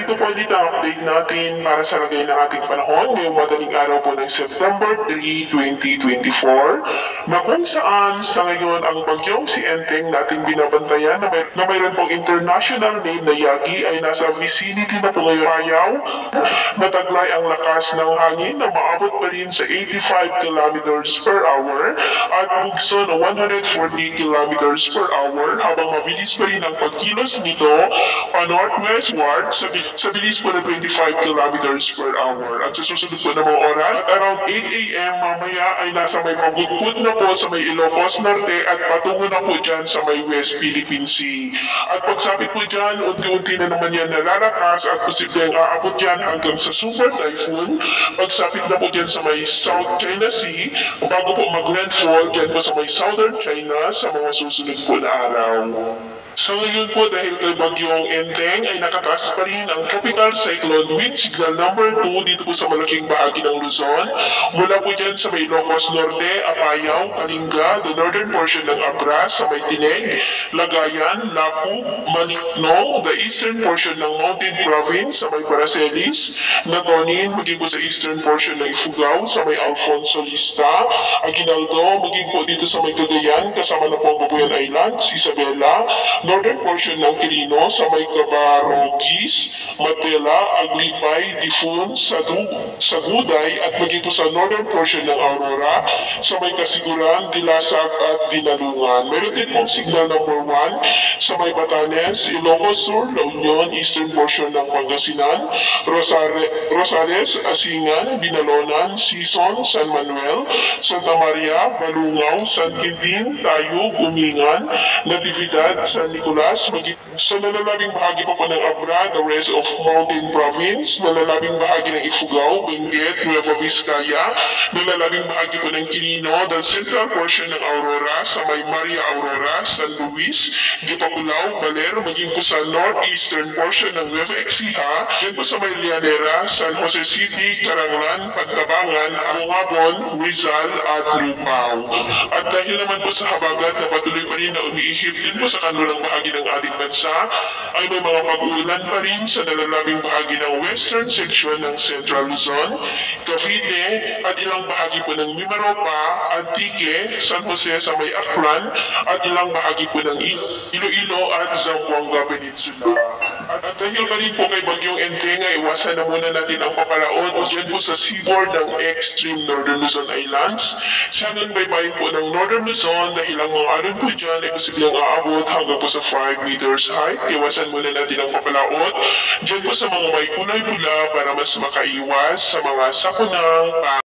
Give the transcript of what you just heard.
ito po ulit ang update natin para sa lagay ng ating panahon ngayong madaling araw po ng September 3, 2024 na kung saan sa ngayon ang bagyong si Enteng nating binabantayan na mayroon pong international name na Yagi ay nasa vicinity na po ngayon Ayaw. Mataglay ang lakas ng hangin na maabot pa rin sa 85 kilometers per hour at bugso na 140 kilometers per hour habang mabilis pa rin ang pagkilos nito pa-northwestward sa bilis po na 25 kilometers per hour. At sa susunod po na mga oras, around 8 a.m. mamaya ay nasa may pagugput na po sa may Ilocos Norte at patungo na po dyan sa may West Philippine Sea. At pagsapit po dyan, unti-unti na naman yan nalalakas at posibleng aabot dyan hanggang sa super typhoon. Pagsapit na po dyan sa may South China Sea, bago po mag-landfall dyan po sa may Southern China sa mga susunod po na araw. So ngayon po dahil kay Bagyong Enteng ay nakataas pa rin ang tropical cyclone wind signal number 2 dito po sa malaking bahagi ng Luzon. Mula po dyan sa may Ilocos Norte, Apayao, Kalinga, the northern portion ng Abra, sa may Tineg, Lagayan, Lapu, Manikno, the eastern portion ng Mountain Province, sa may Paracelis, Natonin, maging po sa eastern portion ng Ifugao, sa may Alfonso Lista, Aguinaldo, maging po dito sa may Cagayan, kasama na po ang Babuyan Islands, Isabela, northern portion ng Quirino sa may Cabarogis, Matela, Aglipay, Difun, Saguday at maging po sa northern portion ng Aurora sa may Kasiguran, Dilasag at Dinalungan. Meron din pong signal number 1 sa may Batanes, Ilocos Sur, La Union, eastern portion ng Pangasinan, Rosales, Asingan, Binalonan, Sison, San Manuel, Santa Maria, Balungaw, San Quintin, Tayo, Gumingan, Natividad, San Nicolas, sa nalalabing bahagi pa po ng Abra, the rest of Mountain Province, nalalabing bahagi ng Ifugao, Benguet, Nueva Vizcaya, nalalabing bahagi po ng Quirino, the central portion ng Aurora, sa may Maria Aurora, San Luis, Gipapulaw, Baler, maging po sa northeastern portion ng Nueva Ecija, dyan po sa may Lianera, San Jose City, Caranglan, Pagtabangan, Angabon, Rizal at Lupao. At dahil naman po sa habagat na patuloy pa rin na umiihip din po sa kanlulang bahagi ng ating bansa, ay may mga pag-uulan pa rin sa nalalabing bahagi ng western section ng Central Luzon, Cavite, at ilang bahagi po ng Mimaropa, Antique, San Jose sa may Aklan, at ilang bahagi po ng Iloilo at Zamboanga Peninsula. At dahil pa rin po kay Bagyong Enteng, iwasan na muna natin ang papalaot dyan po sa seaboard ng extreme northern Luzon Islands. Sa baybayin po ng northern Luzon dahil ang mga alon po dyan ay posibleng aabot hanggang po sa 5 meters height. Iwasan muna natin ang papalaot dyan po sa mga may kulay pula para mas makaiwas sa mga sakunang